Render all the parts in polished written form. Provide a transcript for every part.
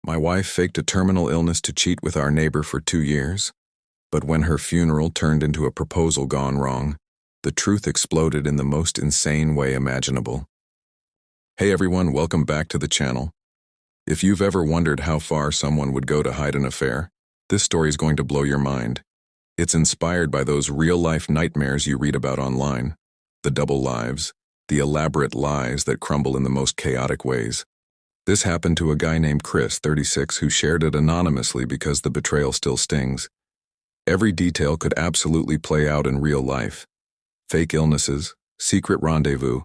My wife faked a terminal illness to cheat with our neighbor for 2 years, but when her funeral turned into a proposal gone wrong, the truth exploded in the most insane way imaginable. Hey everyone, welcome back to the channel. If you've ever wondered how far someone would go to hide an affair, this story is going to blow your mind. It's inspired by those real-life nightmares you read about online, the double lives, the elaborate lies that crumble in the most chaotic ways. This happened to a guy named Chris, 36, who shared it anonymously because the betrayal still stings. Every detail could absolutely play out in real life. Fake illnesses, secret rendezvous,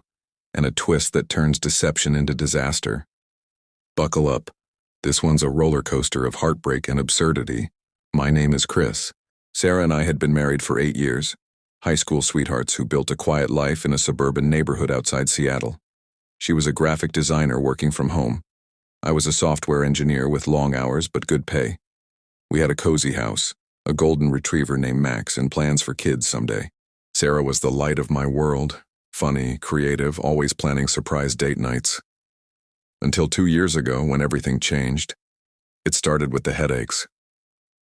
and a twist that turns deception into disaster. Buckle up. This one's a roller coaster of heartbreak and absurdity. My name is Chris. Sarah and I had been married for 8 years, high school sweethearts who built a quiet life in a suburban neighborhood outside Seattle. She was a graphic designer working from home. I was a software engineer with long hours but good pay. We had a cozy house, a golden retriever named Max, and plans for kids someday. Sarah was the light of my world, funny, creative, always planning surprise date nights. Until 2 years ago, when everything changed. It started with the headaches.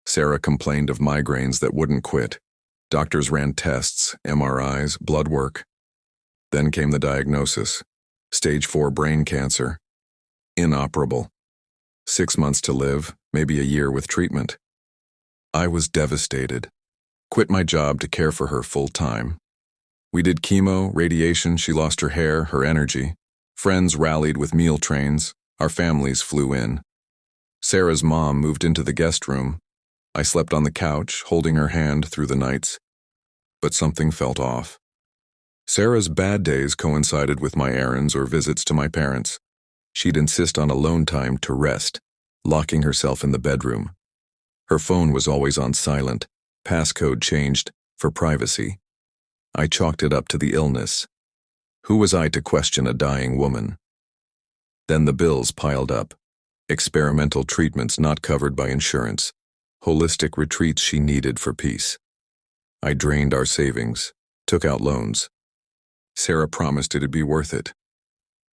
Sarah complained of migraines that wouldn't quit. Doctors ran tests, MRIs, blood work. Then came the diagnosis: stage 4 brain cancer. Inoperable. 6 months to live, maybe a year with treatment. I was devastated. Quit my job to care for her full time. We did chemo, radiation, she lost her hair, her energy. Friends rallied with meal trains, our families flew in. Sarah's mom moved into the guest room. I slept on the couch, holding her hand through the nights. But something felt off. Sarah's bad days coincided with my errands or visits to my parents. She'd insist on alone time to rest, locking herself in the bedroom. Her phone was always on silent, passcode changed for privacy. I chalked it up to the illness. Who was I to question a dying woman? Then the bills piled up. Experimental treatments not covered by insurance. Holistic retreats she needed for peace. I drained our savings, took out loans. Sarah promised it'd be worth it.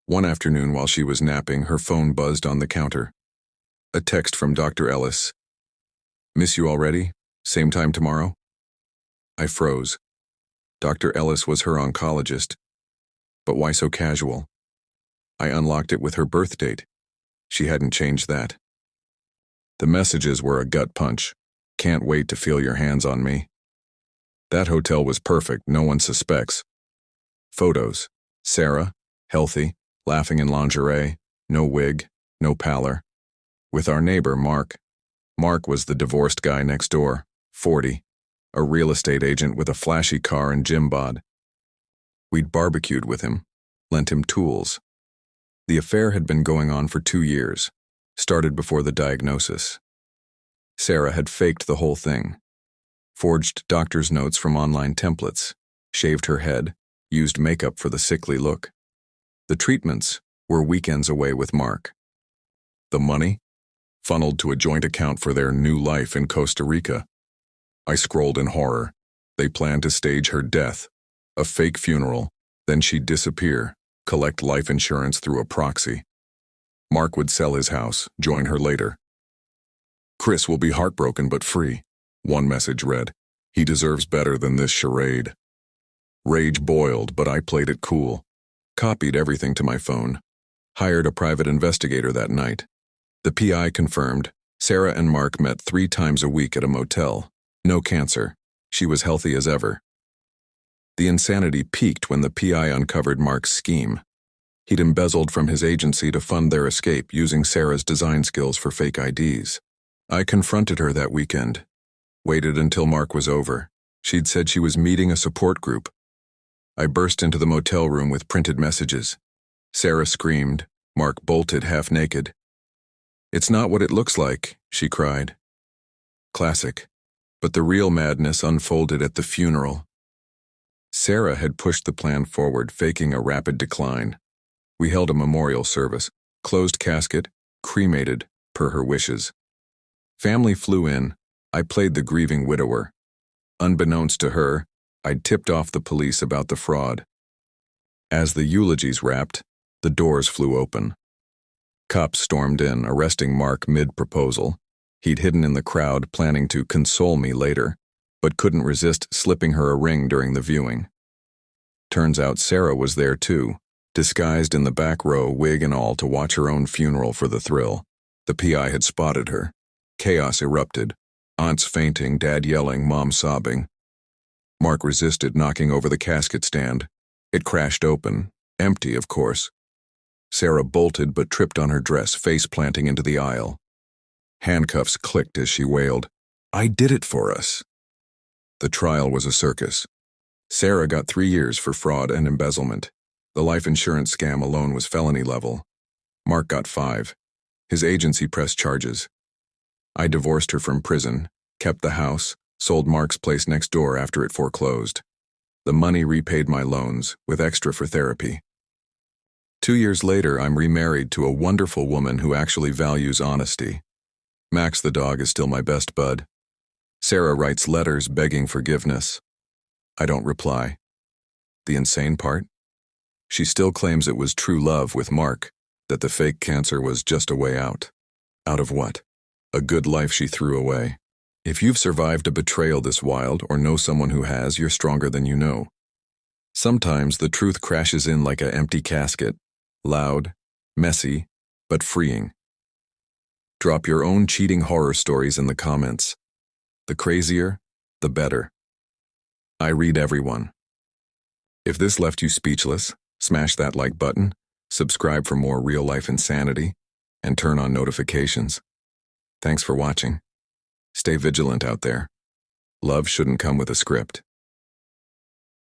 One afternoon while she was napping, her phone buzzed on the counter. A text from Dr. Ellis. "Miss you already? Same time tomorrow?" I froze. Dr. Ellis was her oncologist. But why so casual? I unlocked it with her birth date. She hadn't changed that. The messages were a gut punch. "Can't wait to feel your hands on me." That hotel was perfect, no one suspects. Photos. Sarah, healthy, laughing in lingerie, no wig, no pallor. With our neighbor, Mark. Mark was the divorced guy next door, 40, a real estate agent with a flashy car and gym bod. We'd barbecued with him, lent him tools. The affair had been going on for 2 years, started before the diagnosis. Sarah had faked the whole thing. Forged doctor's notes from online templates, shaved her head, used makeup for the sickly look. The treatments were weekends away with Mark. The money? Funneled to a joint account for their new life in Costa Rica. I scrolled in horror. They planned to stage her death, a fake funeral, then she'd disappear, collect life insurance through a proxy. Mark would sell his house, join her later. "Chris will be heartbroken but free," one message read. "He deserves better than this charade." Rage boiled, but I played it cool. Copied everything to my phone. Hired a private investigator that night. The PI confirmed Sarah and Mark met 3 times a week at a motel. No cancer. She was healthy as ever. The insanity peaked when the PI uncovered Mark's scheme. He'd embezzled from his agency to fund their escape using Sarah's design skills for fake IDs. I confronted her that weekend. Waited until Mark was over. She'd said she was meeting a support group. I burst into the motel room with printed messages. Sarah screamed. Mark bolted half naked. "It's not what it looks like," she cried. Classic. But the real madness unfolded at the funeral. Sarah had pushed the plan forward, faking a rapid decline. We held a memorial service, closed casket, cremated, per her wishes. Family flew in. I played the grieving widower. Unbeknownst to her, I'd tipped off the police about the fraud. As the eulogies wrapped, the doors flew open. Cops stormed in, arresting Mark mid-proposal. He'd hidden in the crowd, planning to console me later, but couldn't resist slipping her a ring during the viewing. Turns out Sarah was there too, disguised in the back row, wig and all, to watch her own funeral for the thrill. The PI had spotted her. Chaos erupted. Aunts fainting, Dad yelling, Mom sobbing. Mark resisted, knocking over the casket stand. It crashed open, empty, of course. Sarah bolted but tripped on her dress, face planting into the aisle. Handcuffs clicked as she wailed, "I did it for us." The trial was a circus. Sarah got 3 years for fraud and embezzlement. The life insurance scam alone was felony level. Mark got 5. His agency pressed charges. I divorced her from prison, kept the house, sold Mark's place next door after it foreclosed. The money repaid my loans, with extra for therapy. 2 years later, I'm remarried to a wonderful woman who actually values honesty. Max the dog is still my best bud. Sarah writes letters begging forgiveness. I don't reply. The insane part? She still claims it was true love with Mark, that the fake cancer was just a way out. Out of what? A good life she threw away. If you've survived a betrayal this wild or know someone who has, you're stronger than you know. Sometimes the truth crashes in like an empty casket, loud, messy, but freeing. Drop your own cheating horror stories in the comments. The crazier, the better. I read everyone. If this left you speechless, smash that like button, subscribe for more real-life insanity, and turn on notifications. Thanks for watching. Stay vigilant out there. Love shouldn't come with a script.